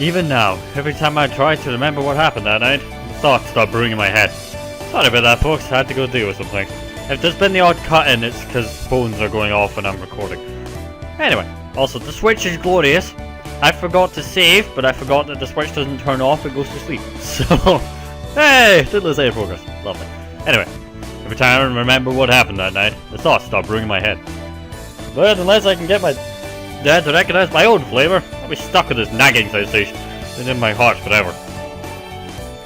Even now, every time I try to remember what happened that night, the thoughts start brewing in my head. Sorry about that, folks. I had to go deal with something. If there's been the odd cut-in, it's because phones are going off when I'm recording. Anyway, also, the Switch is glorious. I forgot to save, but I forgot that the Switch doesn't turn off, it goes to sleep. So, hey, did lose any progress. Lovely. Anyway, every time I remember what happened that night, the thoughts start brewing in my head. But unless I can get my dad to recognize my own flavor, I'll be stuck with this nagging sensation. It's in my heart forever.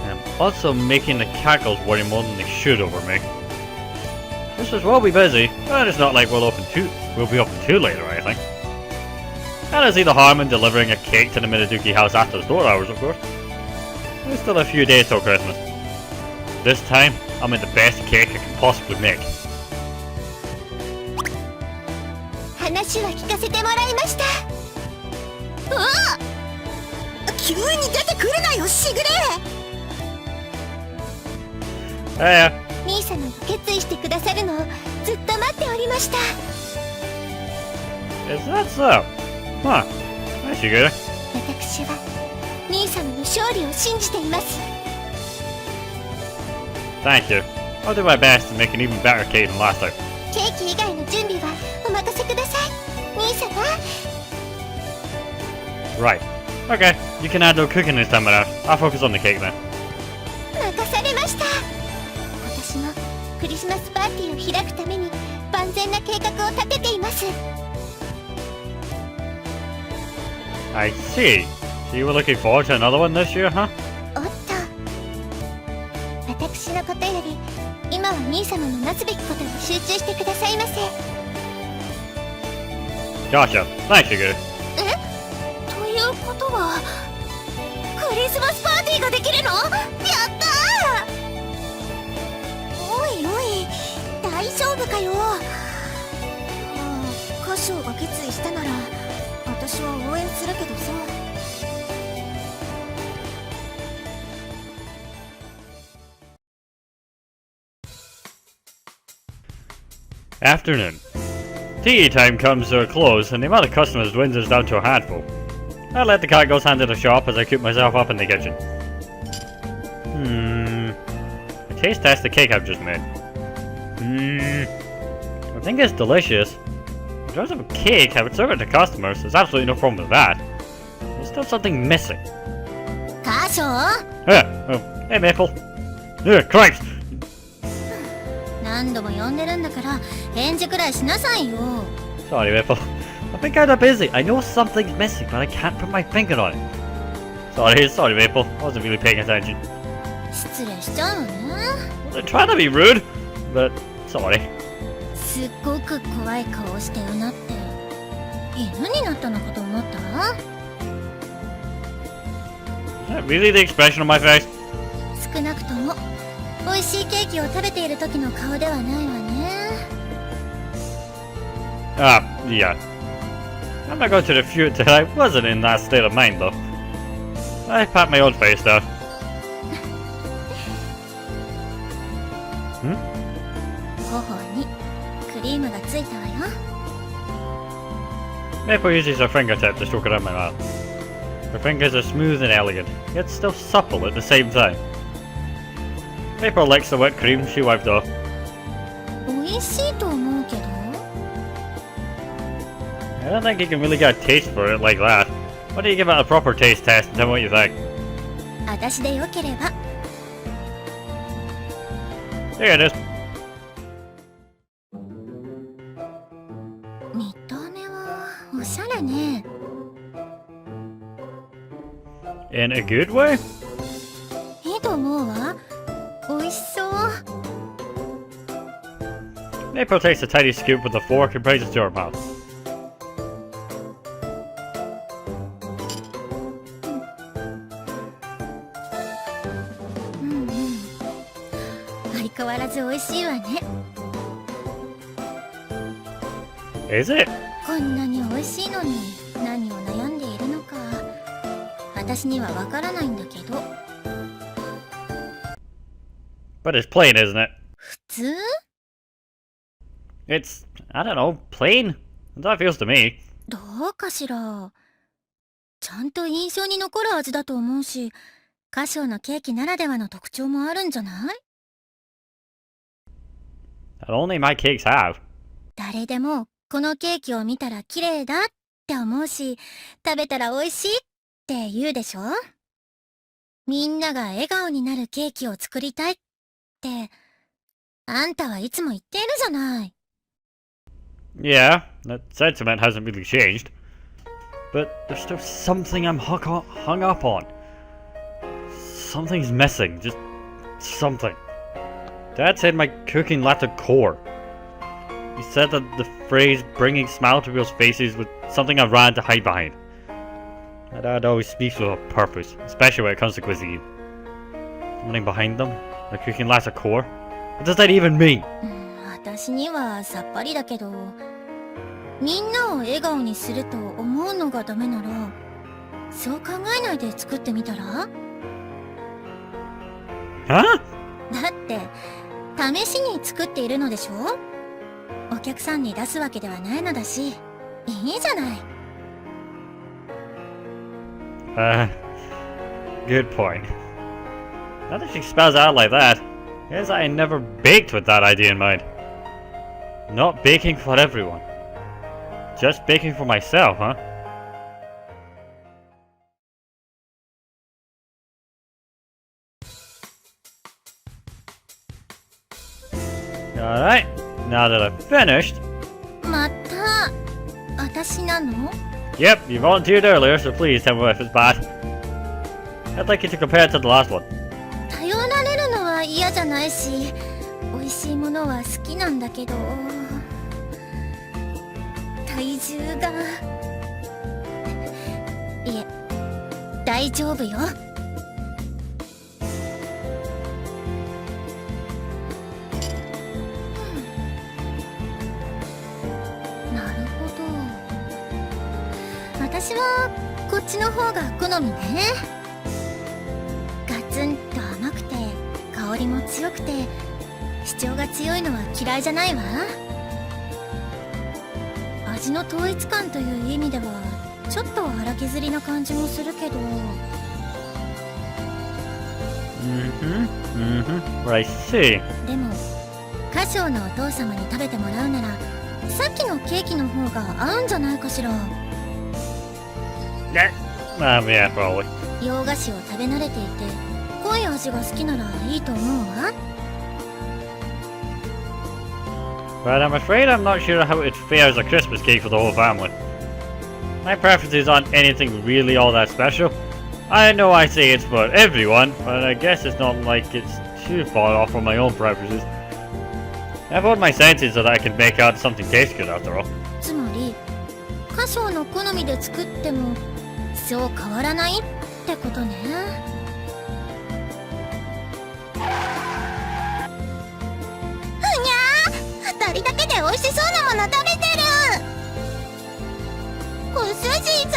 I'm also making the catgirls worry more than they should over me. Christmas will be busy, but it's not like we'll be open too late or anything. I don't see the harm in delivering a cake to the Minaduki house after store hours, of course. There's still a few days till Christmas. This time, I'll make the best cake I can possibly make. 話は聞かせてもらいました。うわ！急に出てくるなよ、しぐれ！兄様が決意してくださるのをずっと待っておりました。Is that so? Huh. Nice, you good. 私は兄様の勝利を信じています。Thank you. I'll do my best to make an even better cake than last time. ケーキ以外の準備はお任せください、兄様。Right. Okay, you can handle cooking this time around. I'll focus on the cake then. 任されました。私もクリスマスパーティーを開くために万全な計画を立てています。I see. So you were looking forward to another one this year, huh? おっと、私のことより今は兄様のなすべきことに集中してくださいませ。Gotcha. Thanks, you good. ということはクリスマスパーティーができるの？やったー！おいおい、大丈夫かよ。歌唱が決意したなら私は応援するけどさ。Afternoon. Tea time comes to a close, and the amount of customers dwindles down to a handful. I let the catgirls handle the shop as I coop myself up in the kitchen. I taste test the cake I've just made. I think it's delicious. In terms of a cake, I would serve it to customers. There's absolutely no problem with that. There's still something missing. 歌唱？ Oh, hey Maple. Cripes! 何度も呼んでるんだから返事くらいしなさいよ。 Sorry, Maple. I've been kinda busy. I know something's missing, but I can't put my finger on it. Sorry, Maple. I wasn't really paying attention. 失礼しちゃうのね。I wasn't trying to be rude, but sorry. すっごく怖い顔してうなって犬になったのかと思った？ Is that really the expression on my face? 少なくとも美味しいケーキを食べている時の顔ではないわね。Yeah. I'm not going to refute that I wasn't in that state of mind, though. I pat my own face down. 頬にクリームがついたわよ。 Maple uses her fingertip to stroke around my mouth. Her fingers are smooth and elegant, yet still supple at the same time. Maple licks the whipped cream she wiped off. 美味しいと思うけど。 I don't think you can really get a taste for it like that. Why don't you give it a proper taste test and tell me what you think? 私でよければ。 Here it is. 見た目はおしゃれね。 In a good way? いいと思うわ。美味しそう。 Maple takes a tiny scoop with a fork and brings it to her mouth. 相変わらず美味しいわね。 Is it? こんなに美味しいのに何を悩んでいるのか私にはわからないんだけど。 But it's plain, isn't it? 普通？ It's, I don't know, plain? That's how it feels to me. どうかしら。ちゃんと印象に残る味だと思うし、歌唱のケーキならではの特徴もあるんじゃない？ That only my cakes have. 誰でもこのケーキを見たら綺麗だって思うし、食べたら美味しいって言うでしょ？みんなが笑顔になるケーキを作りたいって、あんたはいつも言っているじゃない。Yeah, that sentiment hasn't really changed. But there's still something I'm hung up on. Something's missing, just something. Dad said my cooking lacked a core. He said that the phrase bringing smile to people's faces was something I ran to hide behind. My dad always speaks with a purpose, especially when it comes to cuisine. Running behind them, my cooking lacks a core. What does that even mean? 私にはさっぱりだけど、みんなを笑顔にすると思うのがダメなら、そう考えないで作ってみたら？ Huh? だって試しに作っているのでしょ？お客さんに出すわけではないのだし、いいじゃない。Good point. Now that she spells it out like that, guess I never baked with that idea in mind. Not baking for everyone. Just baking for myself, huh? Alright, now that I've finished... また私なの？ Yep, you volunteered earlier, so please tell me if it's bad. I'd like you to compare it to the last one. 頼られるのは嫌じゃないし、美味しいものは好きなんだけど、体重が、いえ、大丈夫よ。なるほど。私はこっちの方が好みね。ガツンと甘くて香りも強くて主張が強いのは嫌いじゃないわ。味の統一感という意味ではちょっと荒削りな感じもするけど。I see. でも歌唱のお父様に食べてもらうならさっきのケーキの方が合うんじゃないかしら。Yeah, probably. 洋菓子を食べ慣れていて濃い味が好きならいいと思うわ。 But I'm afraid I'm not sure how it'd fare as a Christmas cake for the whole family. My preferences aren't anything really all that special. I know I say it's for everyone, but I guess it's not like it's too far off from my own preferences. I've honed my senses so that I can make out something tastes good after all. つまり歌唱の好みで作ってもそう変わらないってことね。ふにゃー、2人だけで美味しそうなもの食べてる。ご主人様、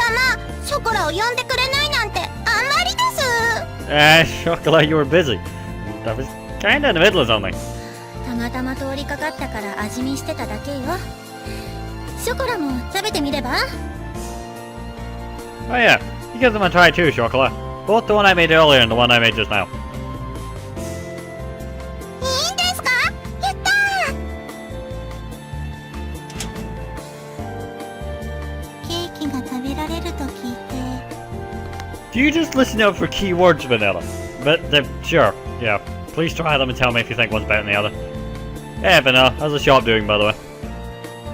ショコラを呼んでくれないなんてあんまりです。Chocolate, you were busy. I was kinda in the middle of something. たまたま通りかかったから味見してただけよ。ショコラも食べてみれば？ Oh yeah, you give them a try too, Chocolate. Both the one I made earlier and the one I made just now. いいんですか？やったー。ケーキが食べられると聞いて。 Do you just listen out for keywords, Vanilla? But, sure, yeah. Please try them and tell me if you think one's better than the other. Hey, Vanilla, how's the shop doing, by the way?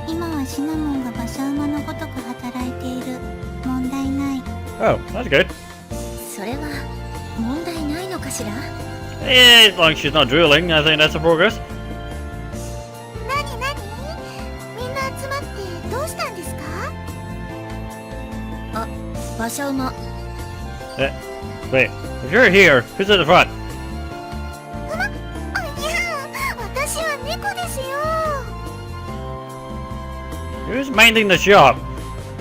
今はシナモンが馬車馬のごとく働いている。問題ない。 Oh, that's good. それは問題ないのかしら？ Yeah, as long as she's not drooling, I think that's a progress. なになに？みんな集まってどうしたんですか？あ、馬車馬。Wait, if you're here, who's at the front? いや、私は猫ですよ。 Who's minding the shop?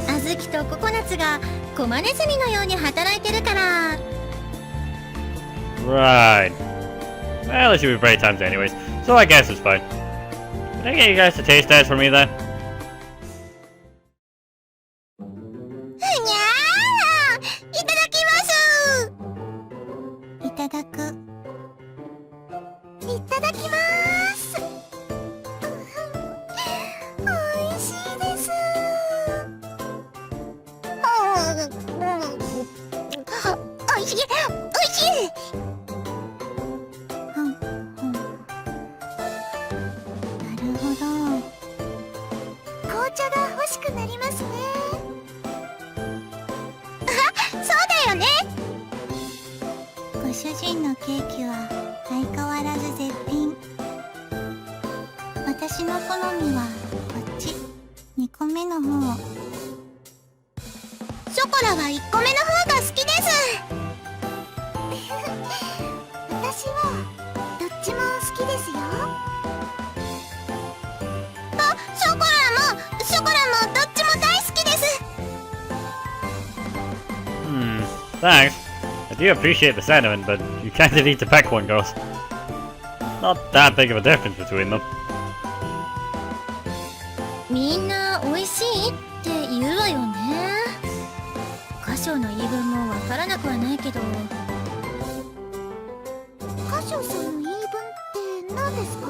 あずきとココナツがコマネズミのように働いてるから。 Right. Well, it should be break times anyways, so I guess it's fine. Can I get you guys to taste test for me then? ふにゃー、しくなりますね。あ、そうだよね。ご主人のケーキは相変わらず絶品。私の好みはこっち、2個目の方。ショコラは1個目の方が好きです。私はどっちも好きですよ。あ、ショコラもどっちも大好きです。Thanks. I do appreciate the sentiment, but you kinda need to pick one, girls. Not that big of a difference between them. みんな美味しいって言うわよね。歌唱の言い分もわからなくはないけど。歌唱さんの言い分って何ですか？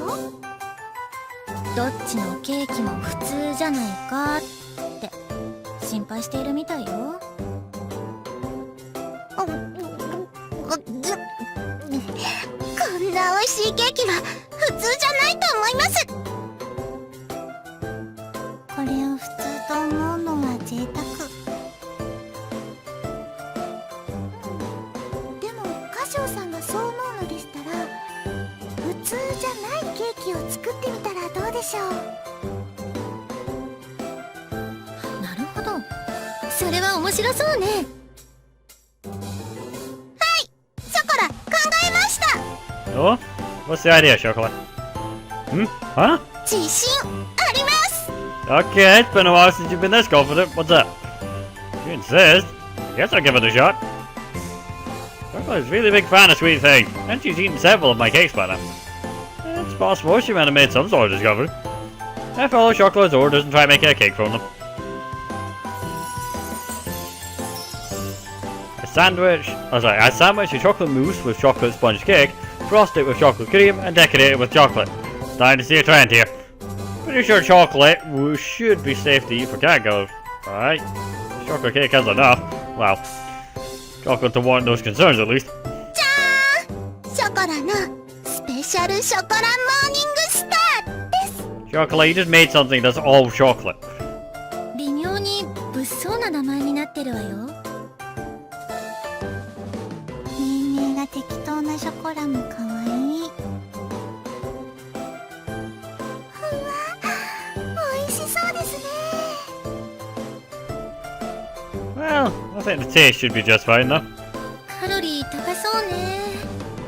どっちのケーキも普通じゃないかって心配しているみたいよ。こんな美味しいケーキは普通じゃないと思います。これを普通と思うのは贅沢。でも歌唱さんがそう思うのでしたら、普通じゃないケーキを作ってみたらどうでしょう。なるほど、それは面白そうね。Oh? What's the idea, Chocolate? Huh? 自信あります。 Okay, it's been a while since you've been this confident. What's up? If you insist, I guess I'll give it a shot. Chocolate's a really big fan of sweet things, and she's eaten several of my cakes by now. It's possible she might have made some sort of discovery. I follow Chocolate's orders and try making a cake from them. I sandwich a chocolate mousse with chocolate sponge cake, frost it with chocolate cream, and decorate it with chocolate. Starting to see a trend here. Pretty sure chocolate should be safe to eat for catgirls. Alright. Chocolate cake has enough. Well, chocolate to warrant those concerns at least. じゃーん、ショコラのスペシャルショコラモーニングスターです。 Chocolate, you just made something that's all chocolate. 微妙に物騒な名前になってるわよ。命名が適当なショコラも可愛い。ふわ、美味しそうですね。Well, I think the taste should be just fine though. カロリー高そうね。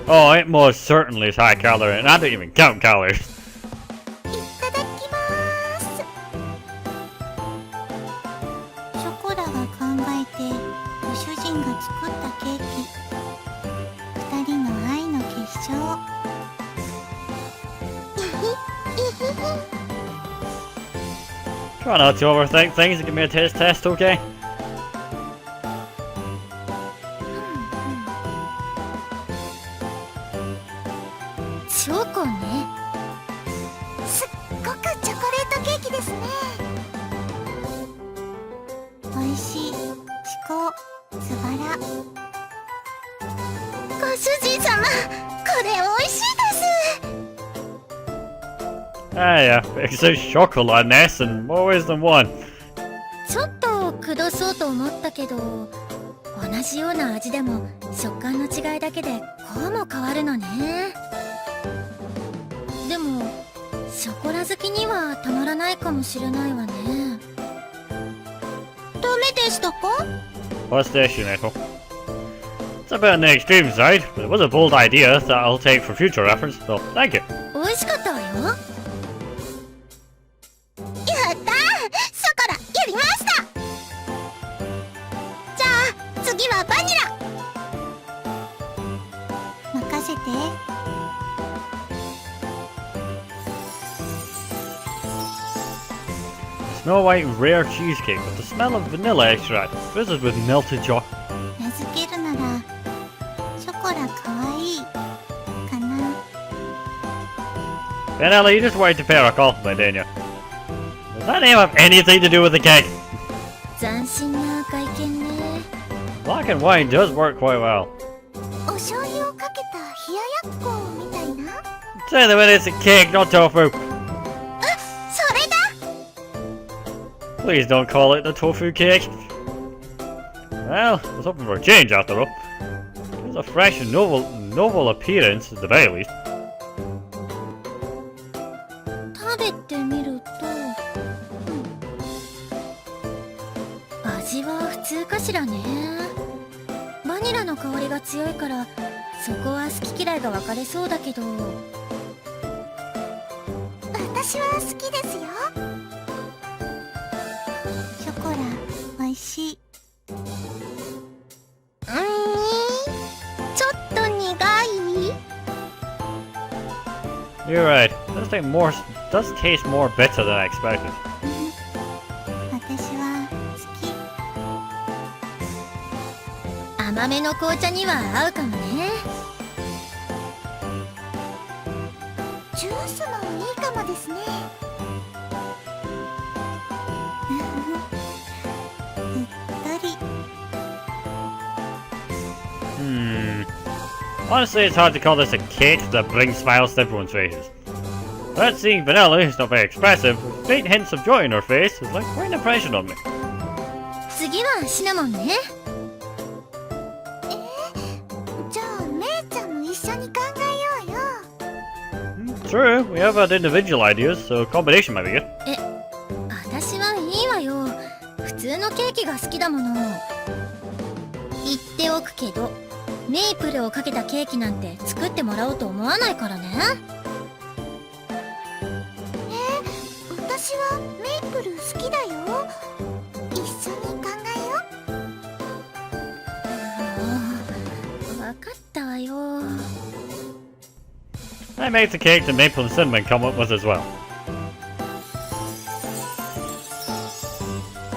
Oh, it most certainly is high calorie, and I don't even count calories. いただきまーす。ショコラが考えてご主人が作ったケーキ。二人の愛の結晶。Try not to overthink things and give me a taste test, okay? チョコね。すっごくチョコレートケーキですね。美味しい。至高。つばら。ご主人様、これ美味しいです。 Ah yeah, it's a chocolate nest in more ways than one. ちょっとくどそうと思ったけど、同じような味でも食感の違いだけでこうも変わるのね。でもショコラ好きにはたまらないかもしれないわね。ダメでしたか？ What's the issue, Nicole? It's a bit on the extreme side, but it was a bold idea that I'll take for future reference, so thank you. 美味しかったわよ。やったー、ショコラやりました。じゃあ次はバニラ。任せて。Snow White rare cheesecake with the smell of vanilla extract, fizzes with melted chocolate. 名付けるならショコラかわいいかな。 Vanilla, you just wanted to pay her a compliment, didn't you? Does that name have anything to do with the cake? 斬新な外見ね。 Black and white does work quite well. お醤油をかけた冷ややっこみたいな。 Say the minute it's a cake, not tofu. あ、それだ。Please don't call it the tofu cake. Well, I was hoping for a change after all. It was a fresh and novel appearance at the very least. 食べてみると、味は普通かしらね。バニラの香りが強いからそこは好き嫌いが分かれそうだけど。私は好きですよ。ショコラ美味しい。ちょっと苦い。 You're right. Does taste more bitter than I expected. 私は好き。甘めの紅茶には合うかもね。ジュースもいいかもですね。うっとり。Honestly, it's hard to call this a cake that brings smiles to everyone's faces. But seeing Vanilla, who's not very expressive, with faint hints of joy in her face, is like quite an impression on me. 次はシナモンね。じゃあ姉ちゃんも一緒に考えようよ。True, we have had individual ideas, so a combination might be good. 私はいいわよ。普通のケーキが好きだもの。言っておくけど、メープルをかけたケーキなんて作ってもらおうと思わないからね。私はメープル好きだよ。一緒に考えよう。分かったわよ。I made the cake that Maple and Cinnamon come up with as well.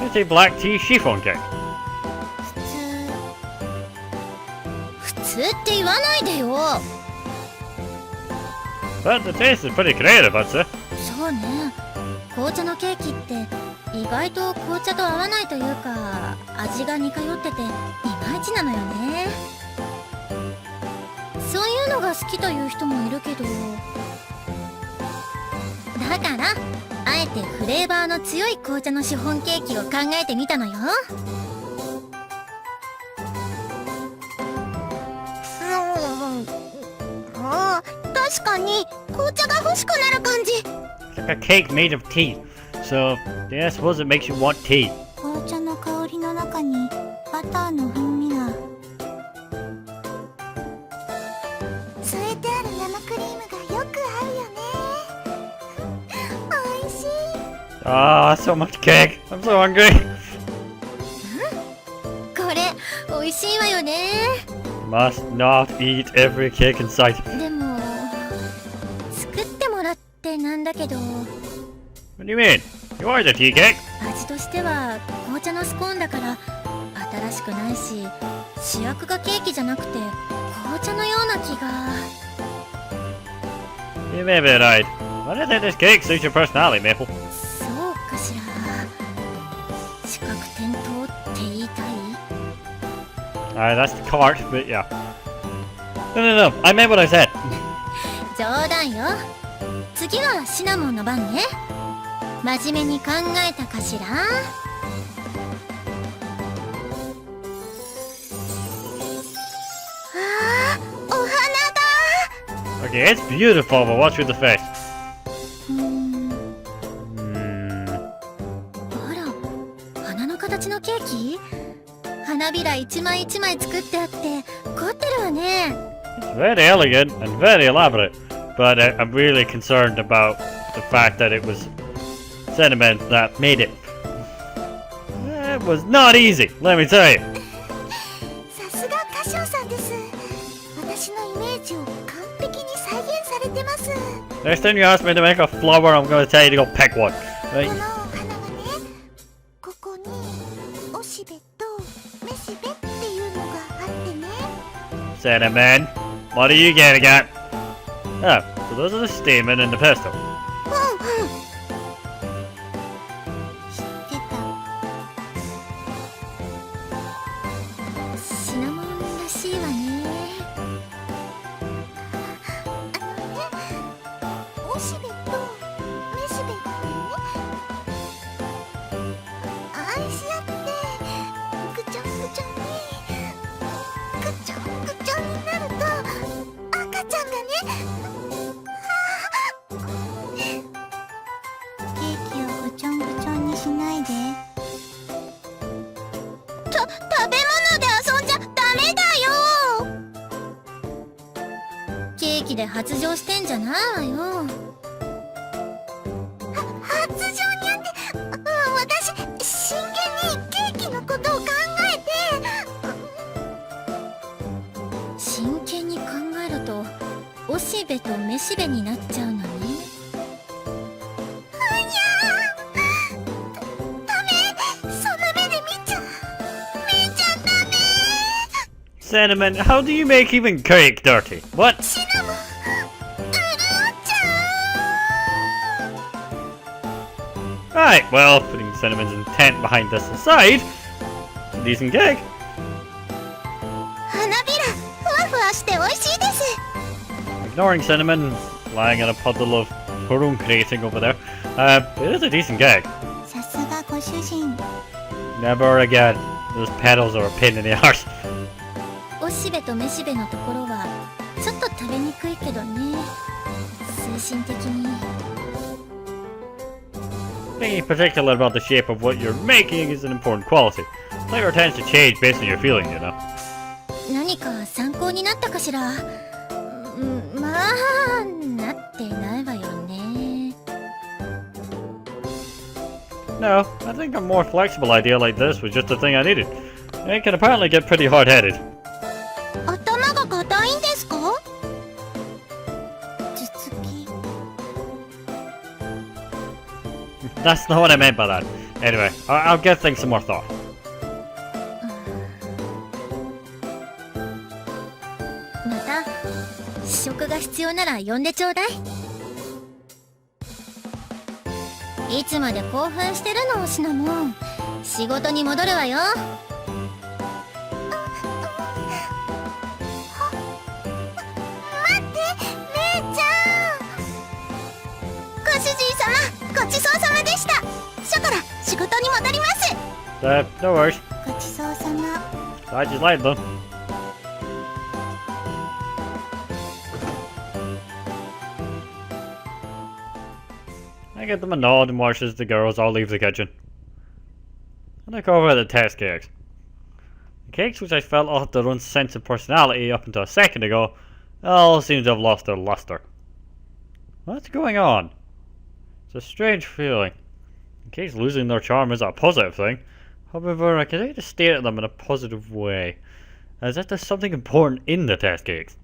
It's a black tea chiffon cake. 普通って言わないでよ。 But the taste is pretty creative, I'd say. そうね。紅茶のケーキって意外と紅茶と合わないというか、味が似通ってていまいちなのよね。そういうのが好きという人もいるけど、だからあえてフレーバーの強い紅茶のシフォンケーキを考えてみたのよ。確かに紅茶が欲しくなる感じ。 It's like a cake made of tea. So, yeah, I suppose it makes you want tea. 紅茶の香りの中にバターの風味が。添えてある生クリームがよく合うよね。おいしい。Ah, so much cake. I'm so hungry. これおいしいわよね。 Must not eat every cake in sight. でも作ってもらってなんだけど、 What do you mean? You are the tea cake? 味としては紅茶のスコーンだから新しくないし、主役がケーキじゃなくて紅茶のような気が。 You may be right. But I think this cake suits your personality, Maple. そうかしら。四角点灯って言いたい？ Alright, that's the cart, but yeah. No, I meant what I said. 冗談よ。次はシナモンの番ね。真面目に考えたかしら。お花だ。 Okay, it's beautiful, but what's with the face? あら、花の形のケーキ？花びら一枚一枚作ってあって凝ってるわね。 It's very elegant and very elaborate, but I'm really concerned about the fact that it was cinnamon that made it. It was not easy, let me tell you. さすが歌唱さんです。私のイメージを完璧に再現されてます。 Next time you ask me to make a flower, I'm going to tell you to go pick one. こ Right? のお花はね、ここにおしべとめしべっていうのがあってね。 Cinnamon, what are you getting at? Oh, so those are the stamen and the pestle. 知ってた。シナモンらしいわね。おしべとめしべってね。愛し合ってぐちょんぐちょんにぐちょんぐちょんになると赤ちゃんがね、ケーキをぐちょんぐちょんにしないで。食べ物で遊んじゃダメだよ。ケーキで発情してんじゃないわよ。発情にゃって、私真剣にケーキのことを考えて。真剣に考えるとおしべとめしべになっちゃうのね。ダメ、その目で見ちゃダメ。Cinnamon, how do you make even cake dirty? What? シナモン、潤っちゃう。 Right, well, putting Cinnamon's intent behind this aside, decent cake. 花びらふわふわして美味しいです。 Ignoring Cinnamon, lying in a puddle of procreating over there, it is a decent cake. さすがご主人。 Never again. Those petals are a pain in the arse. おしべとめしべのところはちょっと食べにくいけどね、精神的に。 Being particular about the shape of what you're making is an important quality. Flavor tends to change based on your feeling, you know. 何か参考になったかしら。まあなってないわよね。 No, I think a more flexible idea like this was just the thing I needed. It can apparently get pretty hard-headed. 頭が硬いんですか？頭突き。 That's not what I meant by that. Anyway, I'll give things some more thought. また試食が必要なら呼んでちょうだい。いつまで興奮してるの、シナモン。仕事に戻るわよ。待って、姉ちゃん。ご主人様、ごちそうさまでした。ショコラ、仕事に戻ります。 No worries. ごちそうさま。 I just lied though. I give them a nod and watch as the girls all leave the kitchen. I look over at the test cakes. The cakes which I felt all had their own sense of personality up until a second ago all seem to have lost their luster. What's going on? It's a strange feeling. The cakes losing their charm is a positive thing. However, I continue to stare at them in a positive way, as if there's something important in the test cakes.